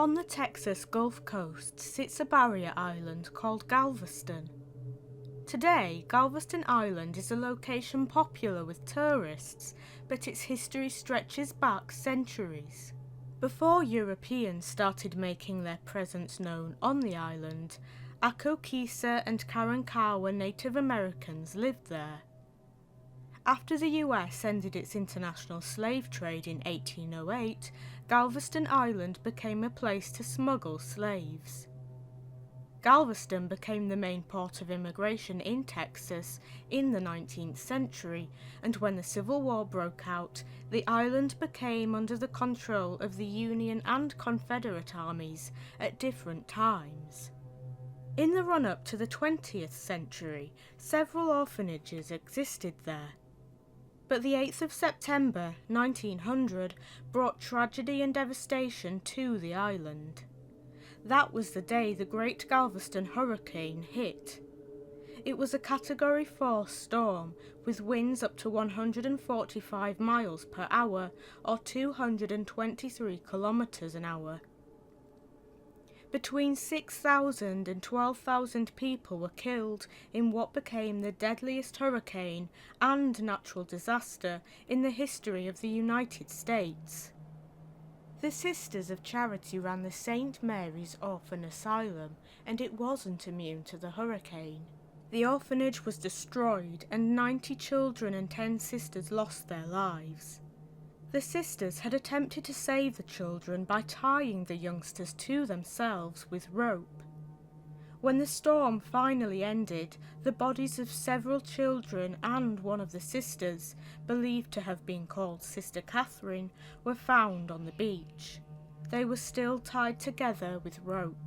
On the Texas Gulf Coast sits a barrier island called Galveston. Today, Galveston Island is a location popular with tourists, but its history stretches back centuries. Before Europeans started making their presence known on the island, Akokisa and Karankawa Native Americans lived there. After the US ended its international slave trade in 1808, Galveston Island became a place to smuggle slaves. Galveston became the main port of immigration in Texas in the 19th century, and when the Civil War broke out, the island became under the control of the Union and Confederate armies at different times. In the run-up to the 20th century, several orphanages existed there. But the 8th of September 1900 brought tragedy and devastation to the island. That was the day the Great Galveston hurricane hit. It was a Category 4 storm with winds up to 145 miles per hour or 223 kilometers an hour. Between 6,000 and 12,000 people were killed in what became the deadliest hurricane and natural disaster in the history of the United States. The Sisters of Charity ran the St. Mary's Orphan Asylum, and it wasn't immune to the hurricane. The orphanage was destroyed, and 90 children and 10 sisters lost their lives. The sisters had attempted to save the children by tying the youngsters to themselves with rope. When the storm finally ended, the bodies of several children and one of the sisters, believed to have been called Sister Catherine, were found on the beach. They were still tied together with rope.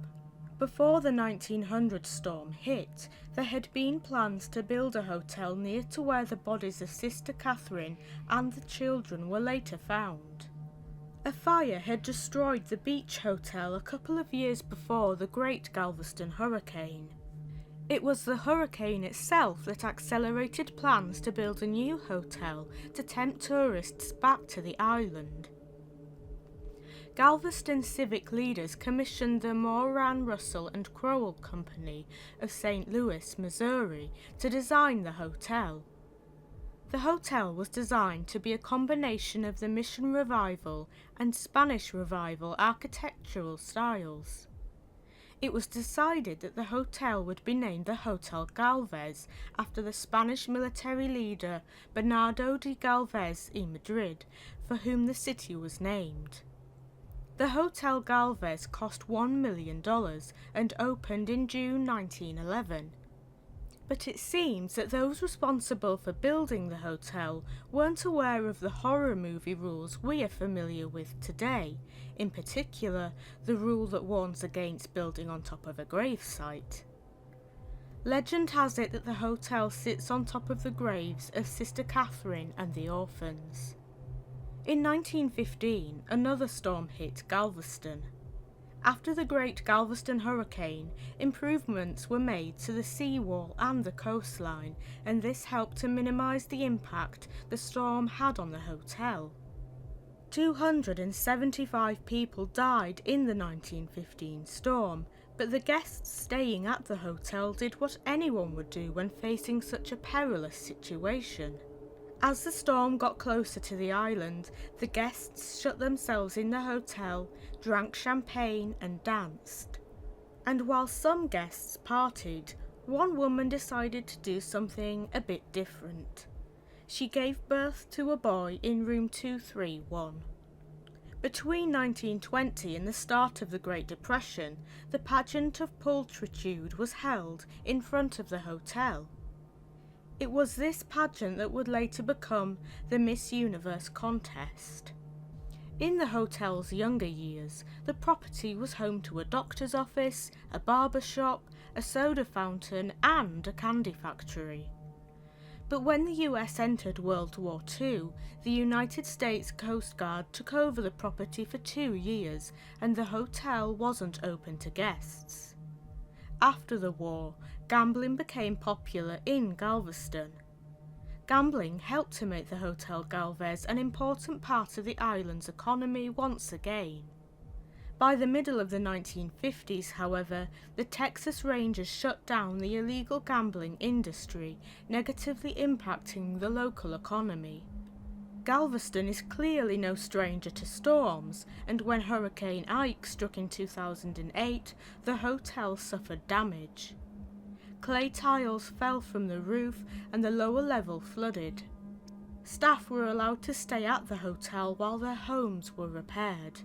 Before the 1900 storm hit, there had been plans to build a hotel near to where the bodies of Sister Catherine and the children were later found. A fire had destroyed the beach hotel a couple of years before the Great Galveston hurricane. It was the hurricane itself that accelerated plans to build a new hotel to tempt tourists back to the island. Galveston civic leaders commissioned the Moran, Russell and Crowell Company of St. Louis, Missouri, to design the hotel. The hotel was designed to be a combination of the Mission Revival and Spanish Revival architectural styles. It was decided that the hotel would be named the Hotel Galvez after the Spanish military leader Bernardo de Galvez y Madrid, for whom the city was named. The Hotel Galvez cost $1 million and opened in June 1911. But it seems that those responsible for building the hotel weren't aware of the horror movie rules we are familiar with today, in particular the rule that warns against building on top of a gravesite. Legend has it that the hotel sits on top of the graves of Sister Catherine and the orphans. In 1915, another storm hit Galveston. After the Great Galveston hurricane, improvements were made to the seawall and the coastline, and this helped to minimise the impact the storm had on the hotel. 275 people died in the 1915 storm, but the guests staying at the hotel did what anyone would do when facing such a perilous situation. As the storm got closer to the island, the guests shut themselves in the hotel, drank champagne and danced. And while some guests partied, one woman decided to do something a bit different. She gave birth to a boy in room 231. Between 1920 and the start of the Great Depression, the pageant of pulchritude was held in front of the hotel. It was this pageant that would later become the Miss Universe contest. In the hotel's younger years, the property was home to a doctor's office, a barber shop, a soda fountain and a candy factory. But when the US entered World War II, the United States Coast Guard took over the property for 2 years and the hotel wasn't open to guests. After the war, gambling became popular in Galveston. Gambling helped to make the Hotel Galvez an important part of the island's economy once again. By the middle of the 1950s, however, the Texas Rangers shut down the illegal gambling industry, negatively impacting the local economy. Galveston is clearly no stranger to storms, and when Hurricane Ike struck in 2008, the hotel suffered damage. Clay tiles fell from the roof and the lower level flooded. Staff were allowed to stay at the hotel while their homes were repaired.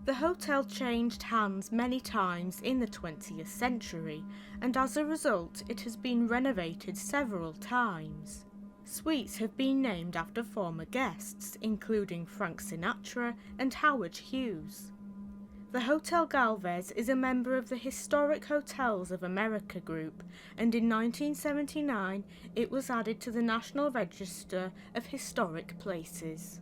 The hotel changed hands many times in the 20th century, and as a result it has been renovated several times. Suites have been named after former guests, including Frank Sinatra and Howard Hughes. The Hotel Galvez is a member of the Historic Hotels of America group, and in 1979 it was added to the National Register of Historic Places.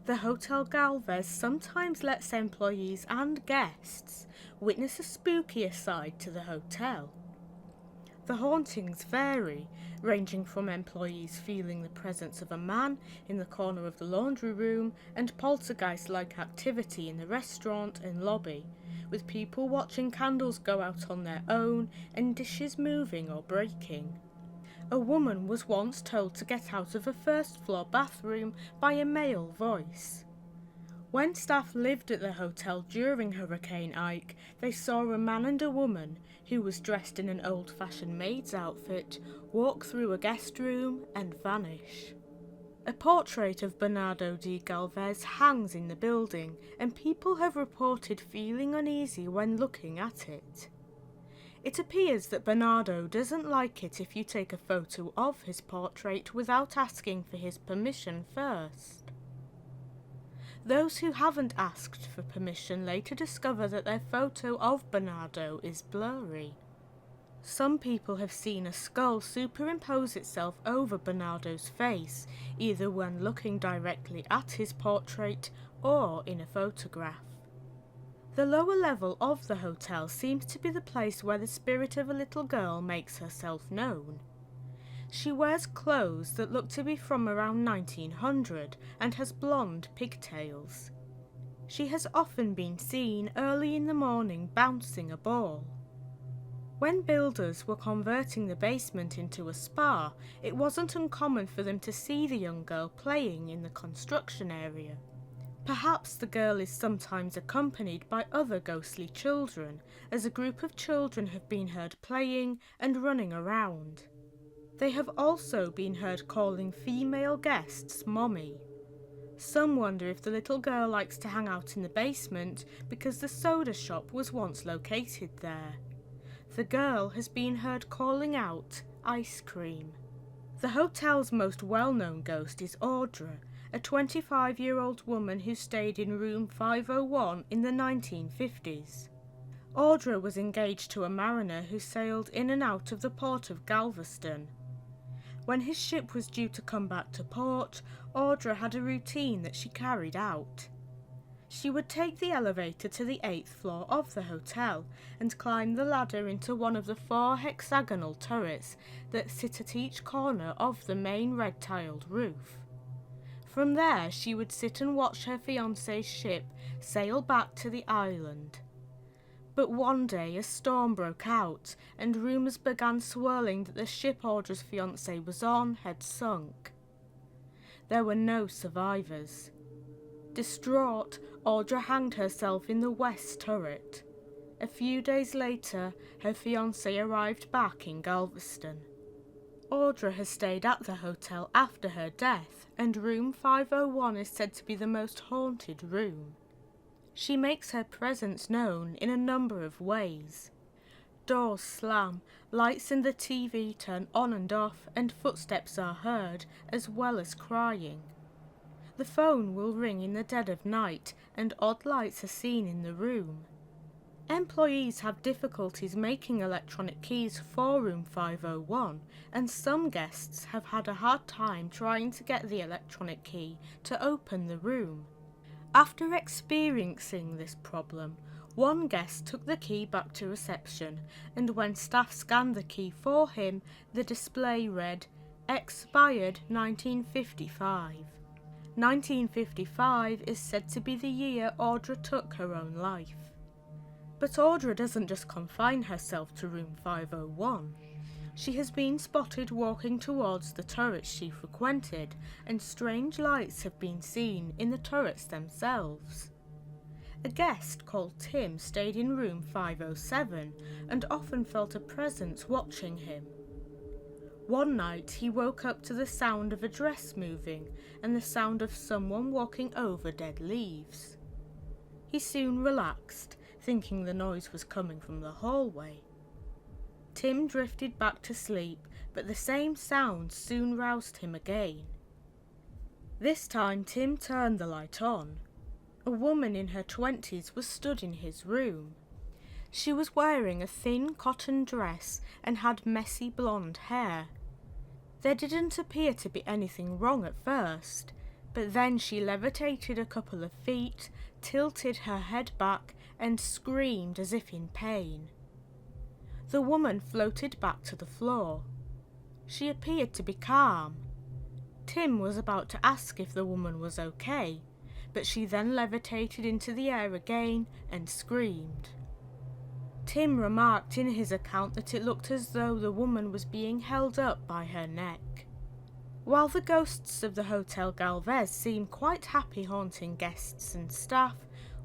The Hotel Galvez sometimes lets employees and guests witness a spookier side to the hotel. The hauntings vary, ranging from employees feeling the presence of a man in the corner of the laundry room and poltergeist-like activity in the restaurant and lobby, with people watching candles go out on their own and dishes moving or breaking. A woman was once told to get out of a first-floor bathroom by a male voice. When staff lived at the hotel during Hurricane Ike, they saw a man and a woman, who was dressed in an old-fashioned maid's outfit, walk through a guest room and vanish. A portrait of Bernardo de Galvez hangs in the building, and people have reported feeling uneasy when looking at it. It appears that Bernardo doesn't like it if you take a photo of his portrait without asking for his permission first. Those who haven't asked for permission later discover that their photo of Bernardo is blurry. Some people have seen a skull superimpose itself over Bernardo's face, either when looking directly at his portrait or in a photograph. The lower level of the hotel seems to be the place where the spirit of a little girl makes herself known. She wears clothes that look to be from around 1900 and has blonde pigtails. She has often been seen early in the morning bouncing a ball. When builders were converting the basement into a spa, it wasn't uncommon for them to see the young girl playing in the construction area. Perhaps the girl is sometimes accompanied by other ghostly children, as a group of children have been heard playing and running around. They have also been heard calling female guests mommy. Some wonder if the little girl likes to hang out in the basement because the soda shop was once located there. The girl has been heard calling out ice cream. The hotel's most well-known ghost is Audra, a 25-year-old woman who stayed in room 501 in the 1950s. Audra was engaged to a mariner who sailed in and out of the port of Galveston. When his ship was due to come back to port, Audra had a routine that she carried out. She would take the elevator to the 8th floor of the hotel and climb the ladder into one of the 4 hexagonal turrets that sit at each corner of the main red-tiled roof. From there she would sit and watch her fiancé's ship sail back to the island. But one day a storm broke out, and rumours began swirling that the ship Audra's fiancé was on had sunk. There were no survivors. Distraught, Audra hanged herself in the west turret. A few days later, her fiancé arrived back in Galveston. Audra has stayed at the hotel after her death, and room 501 is said to be the most haunted room. She makes her presence known in a number of ways. Doors slam, lights in the TV turn on and off, and footsteps are heard, as well as crying. The phone will ring in the dead of night, and odd lights are seen in the room. Employees have difficulties making electronic keys for room 501, and some guests have had a hard time trying to get the electronic key to open the room. After experiencing this problem, one guest took the key back to reception, and when staff scanned the key for him, the display read, "Expired 1955. 1955 is said to be the year Audra took her own life. But Audra doesn't just confine herself to room 501. She has been spotted walking towards the turrets she frequented, and strange lights have been seen in the turrets themselves. A guest called Tim stayed in room 507 and often felt a presence watching him. One night he woke up to the sound of a dress moving and the sound of someone walking over dead leaves. He soon relaxed, thinking the noise was coming from the hallway. Tim drifted back to sleep, but the same sound soon roused him again. This time Tim turned the light on. A woman in her 20s was stood in his room. She was wearing a thin cotton dress and had messy blonde hair. There didn't appear to be anything wrong at first, but then she levitated a couple of feet, tilted her head back, and screamed as if in pain. The woman floated back to the floor. She appeared to be calm. Tim was about to ask if the woman was okay, but she then levitated into the air again and screamed. Tim remarked in his account that it looked as though the woman was being held up by her neck. While the ghosts of the Hotel Galvez seem quite happy haunting guests and staff,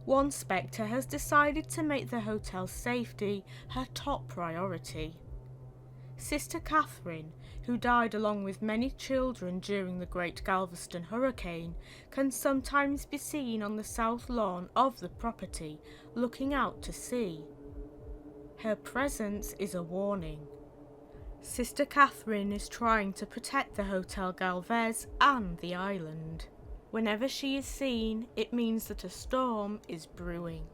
one spectre has decided to make the hotel's safety her top priority. Sister Catherine, who died along with many children during the Great Galveston hurricane, can sometimes be seen on the south lawn of the property, looking out to sea. Her presence is a warning. Sister Catherine is trying to protect the Hotel Galvez and the island. Whenever she is seen, it means that a storm is brewing.